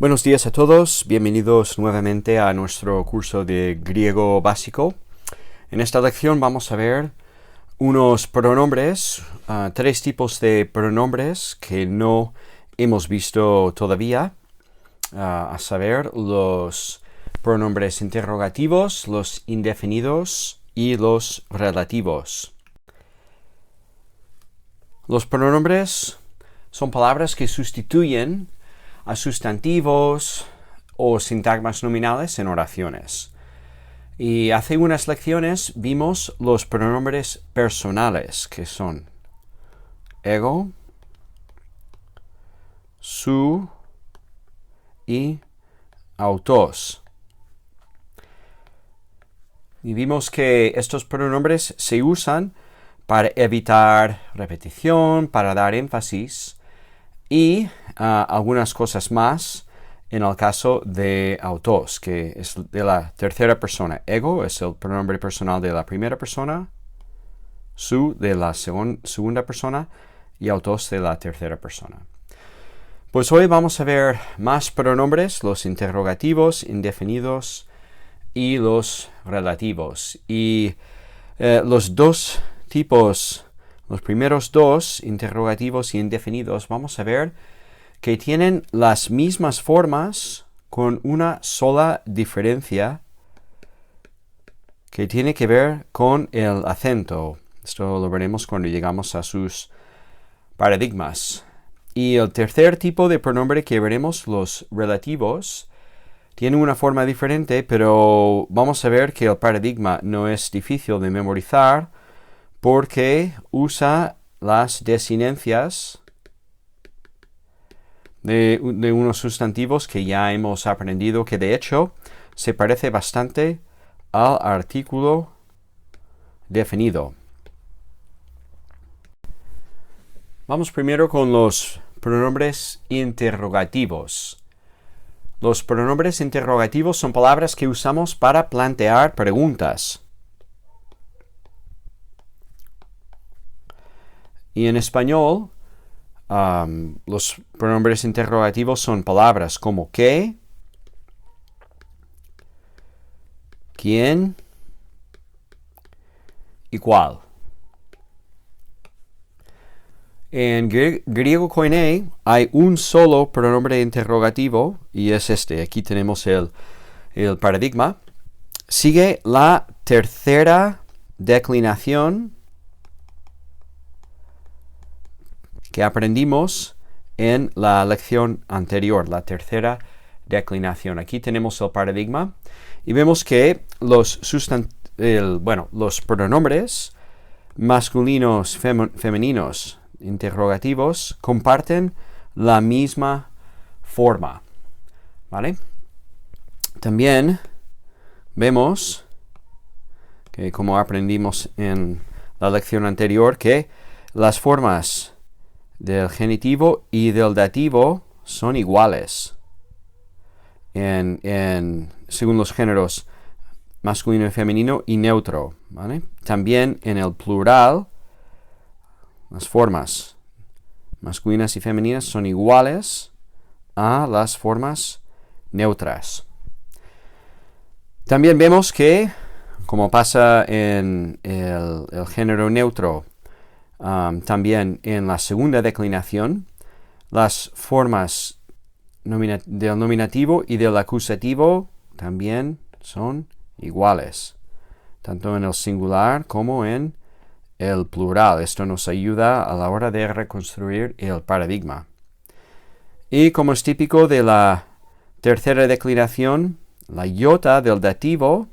Buenos días a todos, bienvenidos nuevamente a nuestro curso de griego básico. En esta lección vamos a ver unos pronombres, tres tipos de pronombres que no hemos visto todavía, a saber, los pronombres interrogativos, los indefinidos y los relativos. Los pronombres son palabras que sustituyen a sustantivos o sintagmas nominales en oraciones. Y hace unas lecciones vimos los pronombres personales, que son ego, su y autos. Y vimos que estos pronombres se usan para evitar repetición, para dar énfasis y algunas cosas más en el caso de autos, que es de la tercera persona. Ego es el pronombre personal de la primera persona, su de la segunda persona y autos de la tercera persona. Pues hoy vamos a ver más pronombres, los interrogativos, indefinidos y los relativos. Y los dos tipos, los primeros dos, interrogativos y indefinidos, vamos a ver que tienen las mismas formas con una sola diferencia que tiene que ver con el acento. Esto lo veremos cuando llegamos a sus paradigmas. Y el tercer tipo de pronombre que veremos, los relativos, tiene una forma diferente, pero vamos a ver que el paradigma no es difícil de memorizar porque usa las desinencias de unos sustantivos que ya hemos aprendido, que de hecho se parece bastante al artículo definido. Vamos primero con los pronombres interrogativos. Los pronombres interrogativos son palabras que usamos para plantear preguntas. Y en español, los pronombres interrogativos son palabras como qué, quién y cuál. En griego koiné hay un solo pronombre interrogativo y es este. Aquí tenemos el paradigma. Sigue la tercera declinación que aprendimos en la lección anterior, la tercera declinación. Aquí tenemos el paradigma y vemos que los pronombres masculinos, femeninos, interrogativos comparten la misma forma, ¿vale? También vemos que, como aprendimos en la lección anterior, que las formas del genitivo y del dativo son iguales según los géneros masculino y femenino y neutro, ¿vale? También en el plural las formas masculinas y femeninas son iguales a las formas neutras. También vemos que, como pasa en el género neutro, también en la segunda declinación, las formas del nominativo y del acusativo también son iguales, tanto en el singular como en el plural. Esto nos ayuda a la hora de reconstruir el paradigma. Y como es típico de la tercera declinación, la iota del dativo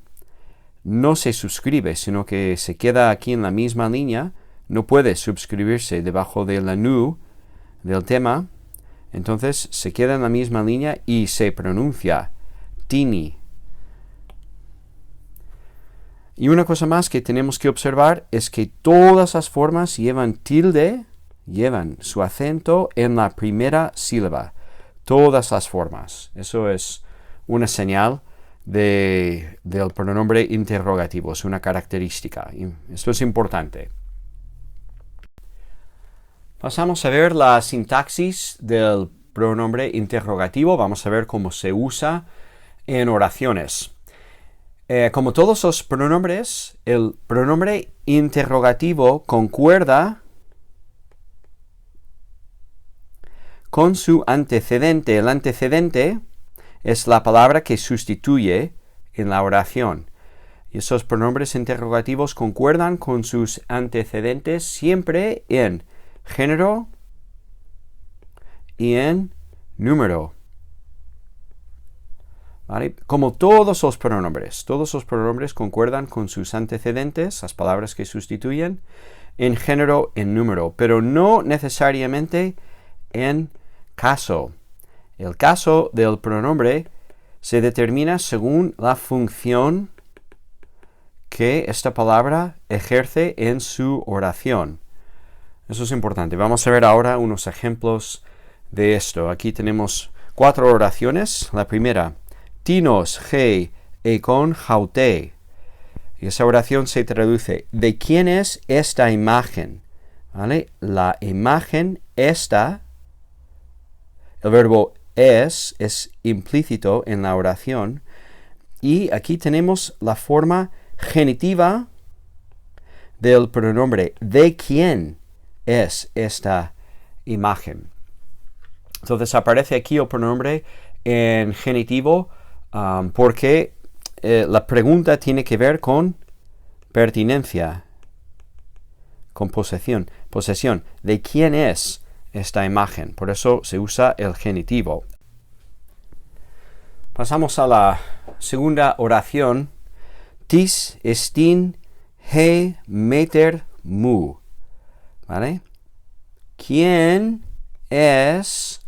no se suscribe, sino que se queda aquí en la misma línea, no puede suscribirse debajo de la nu del tema, entonces se queda en la misma línea y se pronuncia tini. Y una cosa más que tenemos que observar es que todas las formas llevan tilde, llevan su acento en la primera sílaba. Todas las formas. Eso es una señal del pronombre interrogativo, es una característica. Y esto es importante. Pasamos a ver la sintaxis del pronombre interrogativo. Vamos a ver cómo se usa en oraciones. Como todos los pronombres, el pronombre interrogativo concuerda con su antecedente. El antecedente es la palabra que sustituye en la oración. Y esos pronombres interrogativos concuerdan con sus antecedentes siempre en género y en número. ¿Vale? Como todos los pronombres concuerdan con sus antecedentes, las palabras que sustituyen, en género, en número, pero no necesariamente en caso. El caso del pronombre se determina según la función que esta palabra ejerce en su oración. Eso es importante. Vamos a ver ahora unos ejemplos de esto. Aquí tenemos 4 oraciones. La primera, tinos he ekon jaute. Y esa oración se traduce, ¿de quién es esta imagen? ¿Vale? La imagen esta, el verbo es implícito en la oración. Y aquí tenemos la forma genitiva del pronombre, ¿de quién es esta imagen? Entonces aparece aquí el pronombre en genitivo porque la pregunta tiene que ver con pertinencia, con posesión. ¿De quién es esta imagen? Por eso se usa el genitivo. Pasamos a la segunda oración. Tis estin he meter mu. ¿Vale? ¿Quién es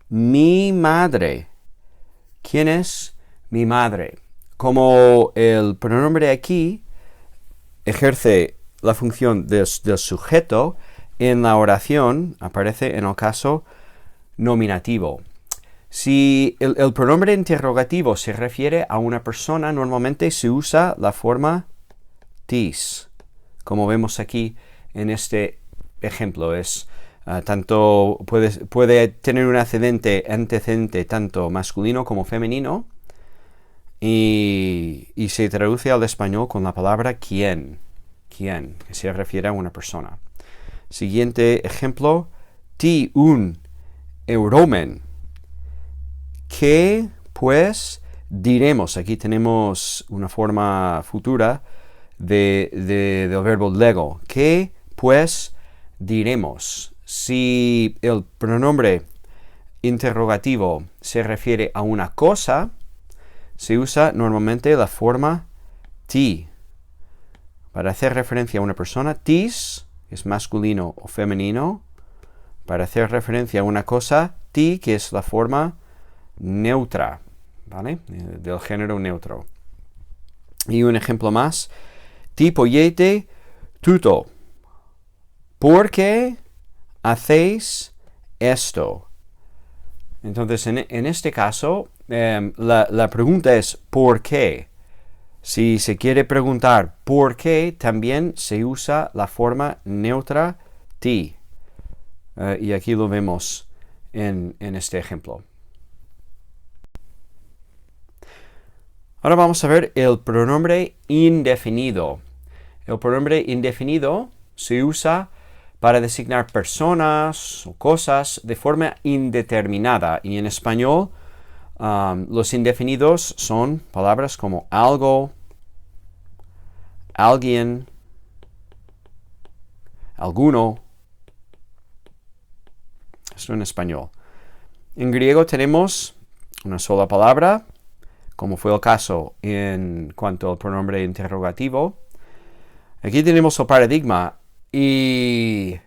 mi madre? ¿Quién es mi madre? Como el pronombre aquí ejerce la función del sujeto, en la oración aparece en el caso nominativo. Si el pronombre interrogativo se refiere a una persona, normalmente se usa la forma tis, como vemos aquí en este ejemplo. Tanto puede tener un antecedente tanto masculino como femenino y se traduce al español con la palabra quién, que se refiere a una persona. Siguiente ejemplo, ti un euromen. ¿Qué pues diremos? Aquí tenemos una forma futura del verbo lego. ¿Qué pues diremos? Si el pronombre interrogativo se refiere a una cosa, se usa normalmente la forma ti. Para hacer referencia a una persona, tis es masculino o femenino. Para hacer referencia a una cosa, ti, que es la forma neutra, ¿vale? Del género neutro. Y un ejemplo más, ti poyete tuto. ¿Por qué hacéis esto? Entonces, en este caso, la pregunta es ¿por qué? Si se quiere preguntar ¿por qué?, también se usa la forma neutra ti. Y aquí lo vemos en este ejemplo. Ahora vamos a ver el pronombre indefinido. El pronombre indefinido se usa para designar personas o cosas de forma indeterminada. Y en español, los indefinidos son palabras como algo, alguien, alguno. Esto en español. En griego tenemos una sola palabra, como fue el caso en cuanto al pronombre interrogativo. Aquí tenemos el paradigma y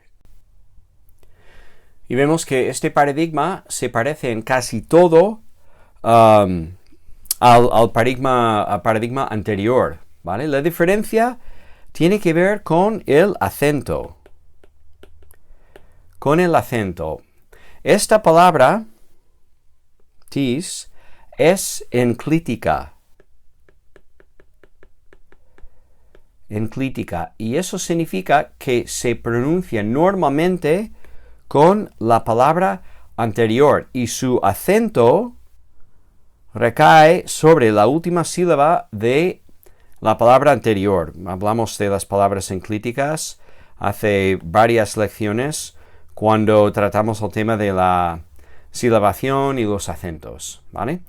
vemos que este paradigma se parece en casi todo al paradigma anterior, ¿vale? La diferencia tiene que ver con el acento. Con el acento. Esta palabra, tis, es enclítica. Enclítica. Y eso significa que se pronuncia normalmente con la palabra anterior y su acento recae sobre la última sílaba de la palabra anterior. Hablamos de las palabras enclíticas hace varias lecciones cuando tratamos el tema de la silabación y los acentos, ¿vale?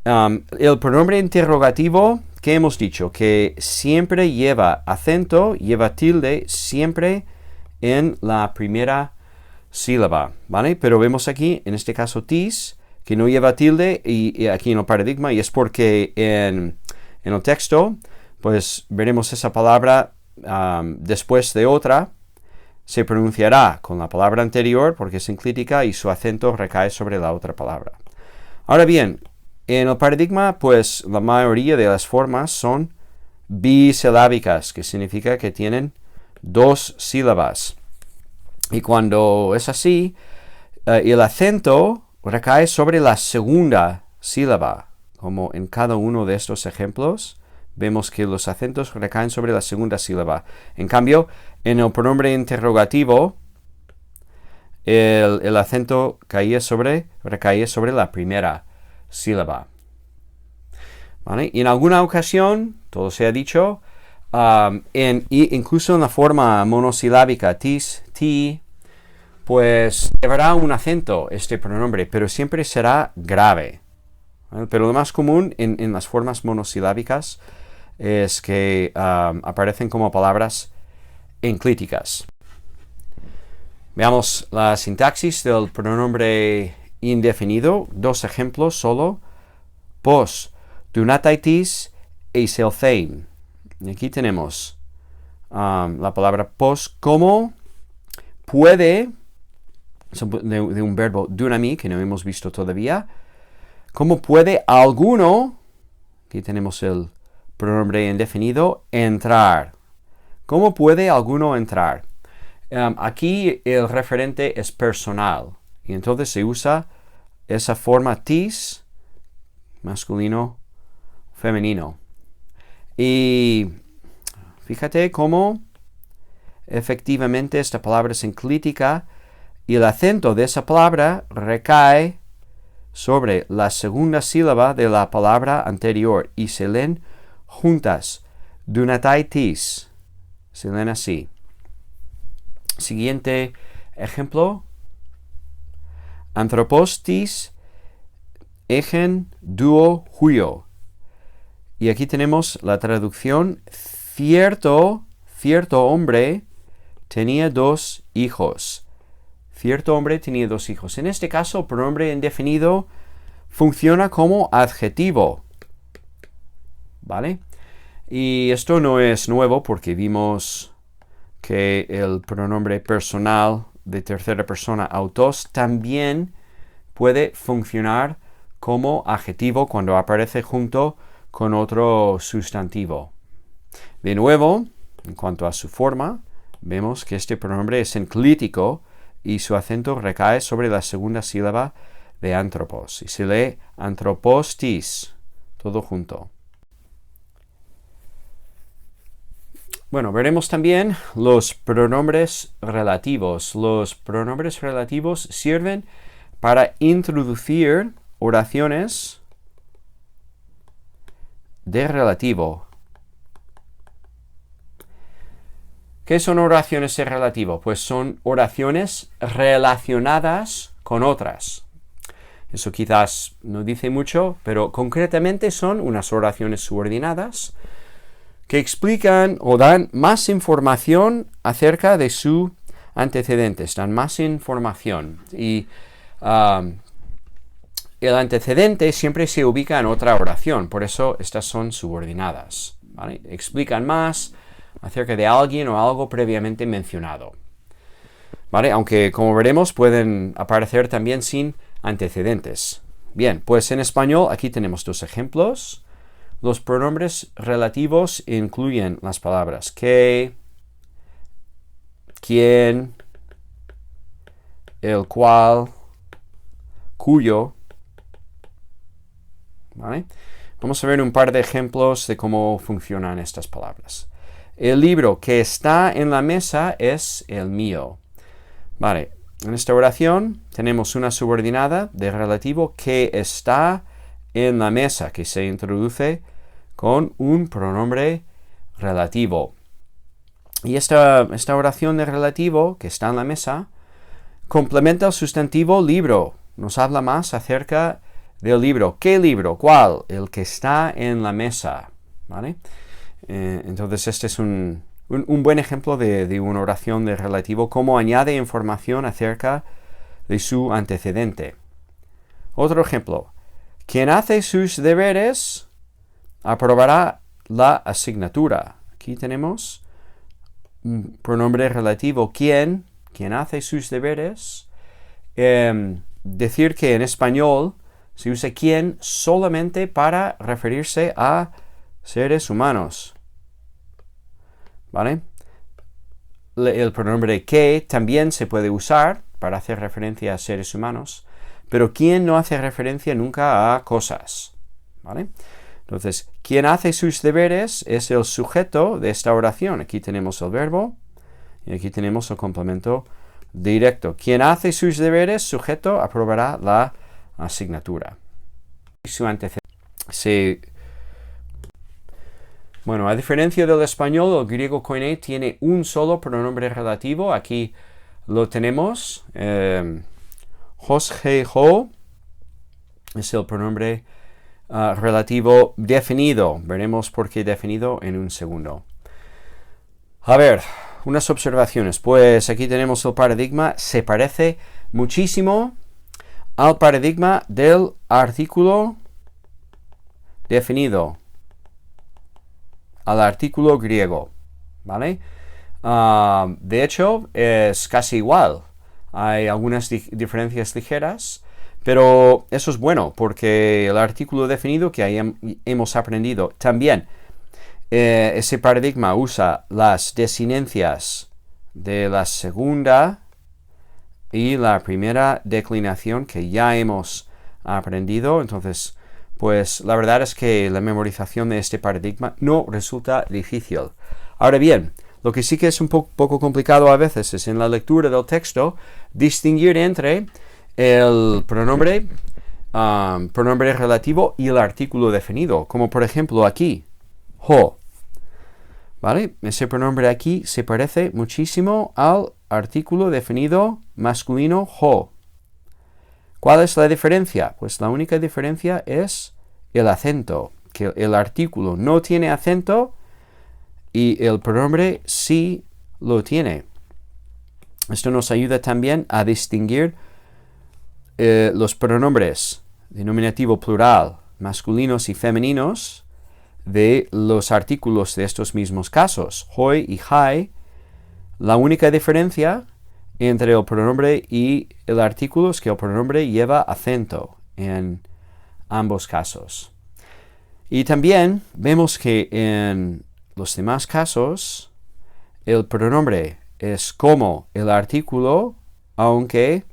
El pronombre interrogativo, ¿qué hemos dicho? Que siempre lleva acento, lleva tilde, siempre en la primera sílaba, ¿vale? Pero vemos aquí, en este caso, tis, que no lleva tilde y aquí en el paradigma, y es porque en el texto, pues veremos esa palabra después de otra, se pronunciará con la palabra anterior porque es enclítica y su acento recae sobre la otra palabra. Ahora bien, en el paradigma, pues la mayoría de las formas son bisilábicas, que significa que tienen 2 sílabas. Y cuando es así, el acento recae sobre la segunda sílaba, como en cada uno de estos ejemplos. Vemos que los acentos recaen sobre la segunda sílaba. En cambio, en el pronombre interrogativo, el acento recaía sobre la primera sílaba. ¿Vale? Y en alguna ocasión, todo se ha dicho, incluso en la forma monosilábica, tis, ti, pues llevará un acento este pronombre, pero siempre será grave. ¿Vale? Pero lo más común en las formas monosilábicas es que aparecen como palabras enclíticas. Veamos la sintaxis del pronombre indefinido. 2 ejemplos solo. Pos dunataitis eiselthein. Y aquí tenemos la palabra pos como puede, de un verbo dunami que no hemos visto todavía. ¿Cómo puede alguno, aquí tenemos el pronombre indefinido, entrar? ¿Cómo puede alguno entrar? Aquí el referente es personal y entonces se usa esa forma tis, masculino, femenino. Y fíjate cómo efectivamente esta palabra es enclítica y el acento de esa palabra recae sobre la segunda sílaba de la palabra anterior y se leen juntas. Dunataitis. Se leen así. Siguiente ejemplo. Anthropostis egen duo huio. Y aquí tenemos la traducción. Cierto hombre tenía 2 hijos. Cierto hombre tenía 2 hijos. En este caso, el pronombre indefinido funciona como adjetivo. ¿Vale? Y esto no es nuevo porque vimos que el pronombre personal de tercera persona autos también puede funcionar como adjetivo cuando aparece junto con otro sustantivo. De nuevo, en cuanto a su forma, vemos que este pronombre es enclítico y su acento recae sobre la segunda sílaba de anthropos. Y se lee anthropostis, todo junto. Bueno, veremos también los pronombres relativos. Los pronombres relativos sirven para introducir oraciones de relativo. ¿Qué son oraciones de relativo? Pues son oraciones relacionadas con otras. Eso quizás no dice mucho, pero concretamente son unas oraciones subordinadas que explican o dan más información acerca de su antecedentes, dan más información. Y el antecedente siempre se ubica en otra oración, por eso estas son subordinadas, ¿vale? Explican más acerca de alguien o algo previamente mencionado, ¿vale? Aunque, como veremos, pueden aparecer también sin antecedentes. Bien, pues en español aquí tenemos 2 ejemplos. Los pronombres relativos incluyen las palabras que, quién, el cual, cuyo. ¿Vale? Vamos a ver un par de ejemplos de cómo funcionan estas palabras. El libro que está en la mesa es el mío. Vale, en esta oración tenemos una subordinada de relativo que está en la mesa, que se introduce con un pronombre relativo. Y esta oración de relativo que está en la mesa complementa el sustantivo libro. Nos habla más acerca del libro. ¿Qué libro? ¿Cuál? El que está en la mesa. ¿Vale? Entonces este es un buen ejemplo de una oración de relativo, cómo añade información acerca de su antecedente. Otro ejemplo. Quien hace sus deberes aprobará la asignatura. Aquí tenemos un pronombre relativo. Quien hace sus deberes. Decir que en español se usa quien solamente para referirse a seres humanos. ¿Vale? El pronombre que también se puede usar para hacer referencia a seres humanos, pero quien no hace referencia nunca a cosas. ¿Vale? Entonces, quien hace sus deberes es el sujeto de esta oración. Aquí tenemos el verbo y aquí tenemos el complemento directo. Quien hace sus deberes, sujeto, aprobará la asignatura. Su antecedente. Bueno, a diferencia del español, el griego koine tiene un solo pronombre relativo. Aquí lo tenemos. Hos-he-ho es el pronombre relativo definido. Veremos por qué definido en un segundo. A ver, unas observaciones. Pues aquí tenemos el paradigma. Se parece muchísimo al paradigma del artículo definido, al artículo griego, ¿vale? De hecho, es casi igual. Hay algunas diferencias ligeras, pero eso es bueno, porque el artículo definido que hemos aprendido también, ese paradigma usa las desinencias de la segunda y la primera declinación que ya hemos aprendido. Entonces, pues la verdad es que la memorización de este paradigma no resulta difícil. Ahora bien, lo que sí que es un poco complicado a veces es en la lectura del texto distinguir entre el pronombre relativo y el artículo definido, como por ejemplo aquí, ho. ¿Vale? Ese pronombre aquí se parece muchísimo al artículo definido masculino ho. ¿Cuál es la diferencia? Pues la única diferencia es el acento, que el artículo no tiene acento y el pronombre sí lo tiene. Esto nos ayuda también a distinguir los pronombres de nominativo plural, masculinos y femeninos, de los artículos de estos mismos casos, hoi y hai. La única diferencia entre el pronombre y el artículo es que el pronombre lleva acento en ambos casos. Y también vemos que en los demás casos el pronombre es como el artículo, aunque,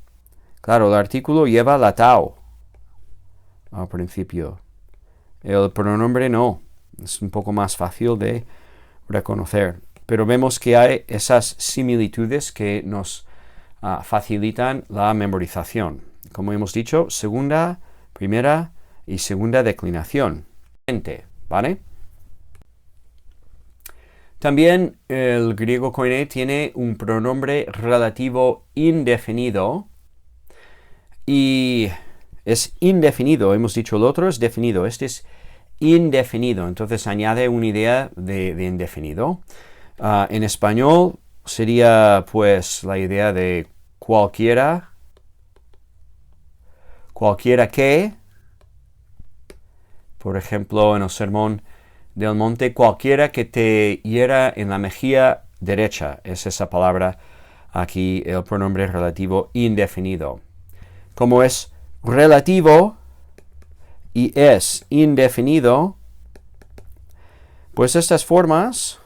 claro, el artículo lleva la tau al principio. El pronombre no. Es un poco más fácil de reconocer. Pero vemos que hay esas similitudes que nos facilitan la memorización. Como hemos dicho, segunda, primera y segunda declinación. ¿Vale? También el griego koine tiene un pronombre relativo indefinido y es indefinido. Hemos dicho el otro es definido. Este es indefinido. Entonces añade una idea de indefinido. En español sería pues la idea de cualquiera que, por ejemplo, en el Sermón del Monte, cualquiera que te hiera en la mejilla derecha. Es esa palabra aquí, el pronombre relativo indefinido. Como es relativo y es indefinido, pues estas formas,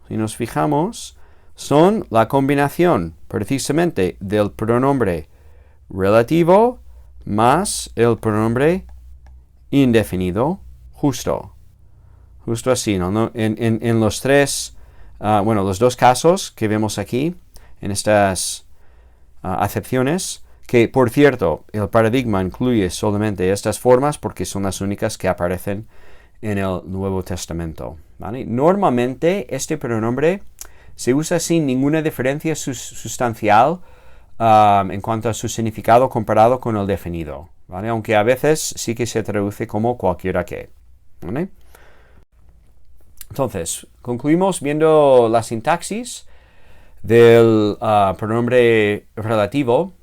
si nos fijamos, son la combinación precisamente del pronombre relativo más el pronombre indefinido, justo así, ¿no? En los tres, los dos casos que vemos aquí, en estas acepciones, que por cierto, el paradigma incluye solamente estas formas porque son las únicas que aparecen en el Nuevo Testamento, ¿vale? Normalmente este pronombre se usa sin ninguna diferencia sustancial en cuanto a su significado comparado con el definido, ¿vale? Aunque a veces sí que se traduce como cualquiera que, ¿vale? Entonces, concluimos viendo la sintaxis del pronombre relativo.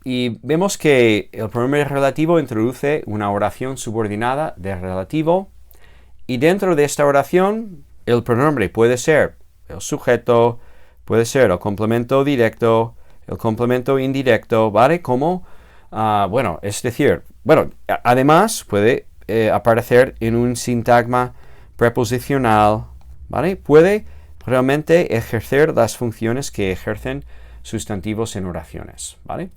Y vemos que el pronombre relativo introduce una oración subordinada de relativo, y dentro de esta oración el pronombre puede ser el sujeto, puede ser el complemento directo, el complemento indirecto, ¿vale? Como, es decir, además puede aparecer en un sintagma preposicional, ¿vale? Puede realmente ejercer las funciones que ejercen sustantivos en oraciones, ¿vale?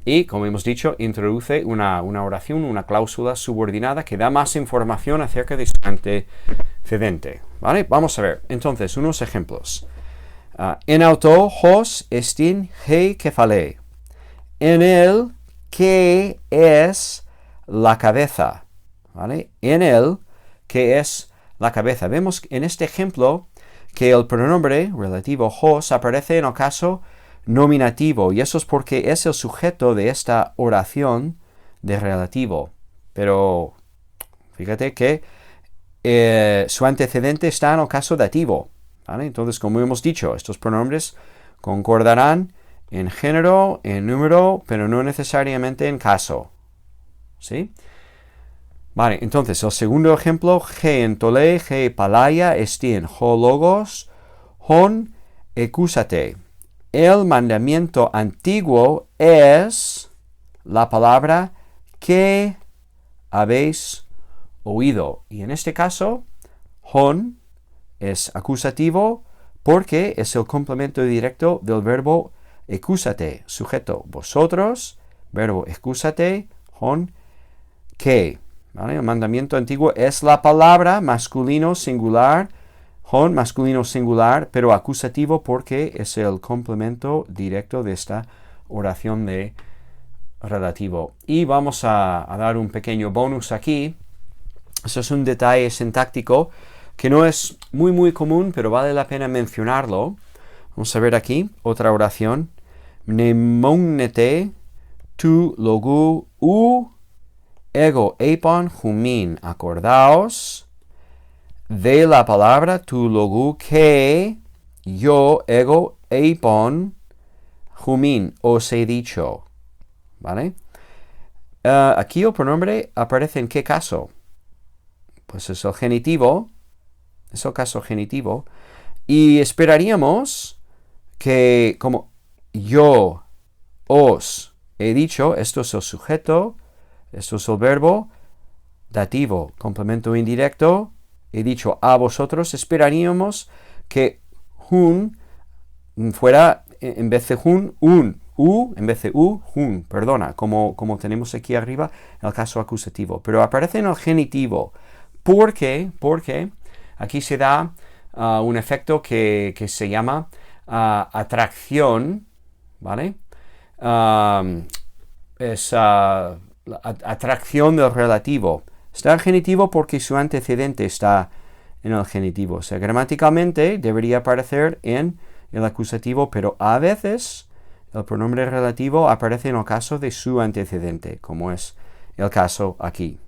Y, como hemos dicho, introduce una oración, una cláusula subordinada que da más información acerca de su antecedente, ¿vale? Vamos a ver, entonces, unos ejemplos. En auto hos estin he kefale. En él, que es la cabeza, ¿vale? En él, que es la cabeza. Vemos en este ejemplo que el pronombre relativo hos aparece en el caso nominativo, y eso es porque es el sujeto de esta oración de relativo. Pero fíjate que su antecedente está en el caso dativo, ¿vale? Entonces, como hemos dicho, estos pronombres concordarán en género, en número, pero no necesariamente en caso, ¿sí? Vale, entonces el segundo ejemplo, he entole, he palaya, estin, ho logos, hon ecúsate. El mandamiento antiguo es la palabra que habéis oído. Y en este caso, hon es acusativo porque es el complemento directo del verbo ecúsate. Sujeto vosotros, verbo ecúsate, hon que. ¿Vale? El mandamiento antiguo es la palabra masculino singular, hon masculino singular, pero acusativo porque es el complemento directo de esta oración de relativo. Y vamos a dar un pequeño bonus aquí. Eso es un detalle sintáctico que no es muy común, pero vale la pena mencionarlo. Vamos a ver aquí otra oración. Mnemonete tu logu u ego epon humin. Acordaos de la palabra tu logu que yo ego epon humin os he dicho, ¿vale? Aquí el pronombre aparece en qué caso. Pues es el genitivo, es el caso genitivo, y esperaríamos que como yo os he dicho, esto es el sujeto, esto es el verbo, dativo, complemento indirecto, he dicho a vosotros, esperaríamos que hun fuera, en vez de hun, un, u, en vez de u, hun, perdona, como tenemos aquí arriba el caso acusativo, pero aparece en el genitivo. ¿Por qué? Porque aquí se da un efecto que se llama atracción, ¿vale? Es atracción del relativo. Está el genitivo porque su antecedente está en el genitivo. O sea, gramaticalmente debería aparecer en el acusativo, pero a veces el pronombre relativo aparece en el caso de su antecedente, como es el caso aquí.